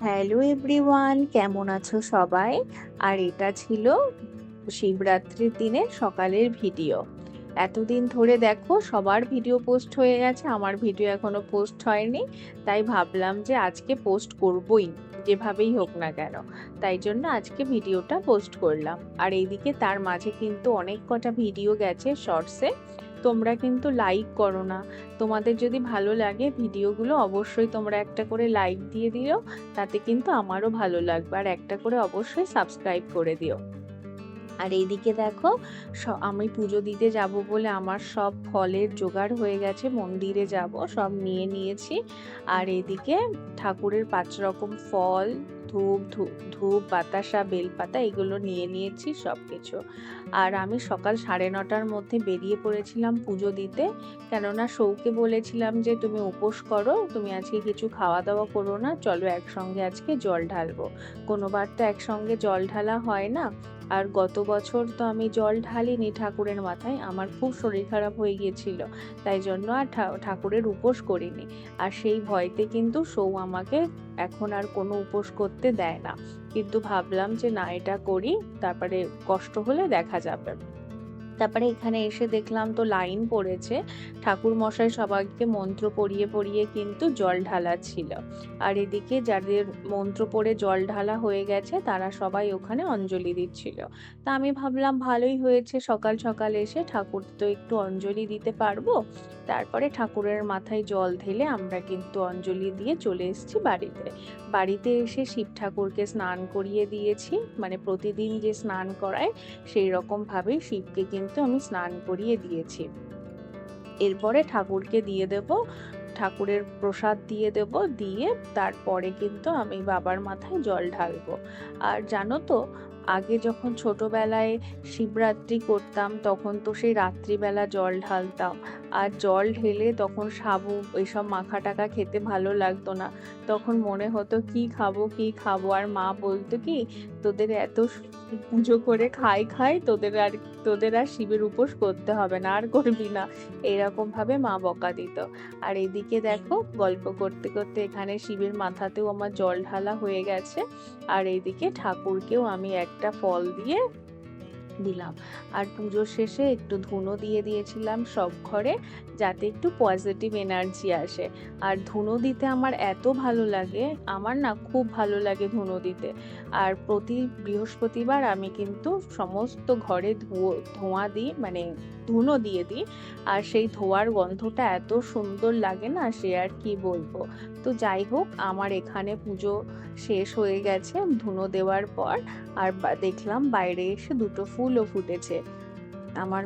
Hello everyone, কেমন আছো সবাই? আর এটা ছিল শিবরাত্রির দিনের সকালের ভিডিও। এতদিন ধরে দেখো সবার ভিডিও পোস্ট হয়ে গেছে, আমার ভিডিও এখনো পোস্ট হয়নি। তাই ভাবলাম যে আজকে পোস্ট করবই, যেভাবেই হোক না কেন। তাই জন্য আজকে ভিডিওটা পোস্ট করলাম। আর এইদিকে তার মাঝে কিন্তু অনেক কটা ভিডিও গেছে শর্টসে, তোমরা কিন্তু লাইক করো না। তোমাদের যদি ভালো লাগে ভিডিওগুলো, অবশ্যই তোমরা একটা করে লাইক দিয়ে দিও, তাতে কিন্তু আমারও ভালো লাগবে। আর একটা করে অবশ্যই সাবস্ক্রাইব করে দিও। আর এইদিকে দেখো, আমি পুজো দিতে যাব বলে আমার সব ফলের জোগাড় হয়ে গেছে, মন্দিরে যাব, সব নিয়ে নিয়েছি। আর এদিকে ঠাকুরের 5 রকম ফল, ধূপ ধূপ বাতাসা বেলপাতা এগুলো নিয়ে নিয়েছি সবকিছু। আর আমি সকাল 9:30টার মধ্যে বেরিয়ে পড়েছিলাম পুজো দিতে, কেননা সৌকে বলেছিলাম যে তুমি উপোস করো, তুমি আজকে কিছু খাওয়া দাওয়া করো না, চলো একসঙ্গে আজকে জল ঢালবো। কোনোবার তো একসঙ্গে জল ঢালা হয় না। আর গত বছর তো আমি জল ঢালিনি ঠাকুরের মাথায়, আমার খুব শরীর খারাপ হয়ে গিয়েছিল, তাই জন্য আর ঠাকুরের উপোস করিনি। আর সেই ভয়তে কিন্তু সৌ আমাকে এখন আর কোনো উপোস করতে দেয় না। কিন্তু ভাবলাম যে না, এটা করি, তারপরে কষ্ট হলে দেখা যাবে। তারপরে এখানে এসে দেখলাম তো লাইন পড়েছে, ঠাকুর মশাই সবাইকে মন্ত্র পড়িয়ে পড়িয়ে কিন্তু জল ঢালাচ্ছিল। আর এদিকে যাদের মন্ত্র পড়ে জল ঢালা হয়ে গেছে তারা সবাই ওখানে অঞ্জলি দিচ্ছিল। তা আমি ভাবলাম ভালোই হয়েছে, সকাল সকাল এসে ঠাকুর তো একটু অঞ্জলি দিতে পারবো। তারপরে ঠাকুরের মাথায় জল ঢেলে আমরা কিন্তু অঞ্জলি দিয়ে চলে এসেছি বাড়িতে। বাড়িতে এসে শিব ঠাকুরকে স্নান করিয়ে দিয়েছি, মানে প্রতিদিন যে স্নান করায় সেই রকম ভাবেই শিবকে কিন্তু আমি স্নান করিয়ে দিয়েছি। এরপরে ঠাকুরকে দিয়ে দেব, ঠাকুরের প্রসাদ দিয়ে দেব, দিয়ে তারপরে কিন্তু আমি বাবার মাথায় জল ঢালবো। আর জানো তো, আগে যখন ছোটবেলায় শিবরাত্রি করতাম তখন তো সেই রাত্রিবেলা জল ঢালতাম। আর জল ঢেলে তখন সাবু এসব মাখা টাকা খেতে ভালো লাগতো না, তখন মনে হতো কি খাবো কি খাবো। আর মা বলতো কি, তোদের এত পুজো করে খাই খাই, তোদের আর শিবের উপোস করতে হবে না, আর করবি না, এরকম ভাবে মা বকা দিত। আর এদিকে দেখো, গল্প করতে করতে এখানে শিবের মাথাতেও আমার জল ঢালা হয়ে গেছে। আর এইদিকে ঠাকুরকেও আমি একটা ফল দিয়ে দিলাম। আর পুজোর শেষে একটু ধুনো দিয়ে দিয়েছিলাম সব ঘরে, যাতে একটু পজিটিভ এনার্জি আসে। আর ধুনো দিতে আমার এত ভালো লাগে, আমার না খুব ভালো লাগে ধুনো দিতে। আর প্রতি বৃহস্পতিবার আমি কিন্তু সমস্ত ঘরে ধোঁয়া দিই, মানে ধুনো দিয়ে দিই। আর সেই ধোঁয়ার গন্ধটা এত সুন্দর লাগে না, সে আর কি বলবো। তো যাই হোক, আমার এখানে পুজো শেষ হয়ে গেছে ধুনো দেওয়ার পর। আর দেখলাম বাইরে এসে দুটো ফুলও ফুটেছে। আমার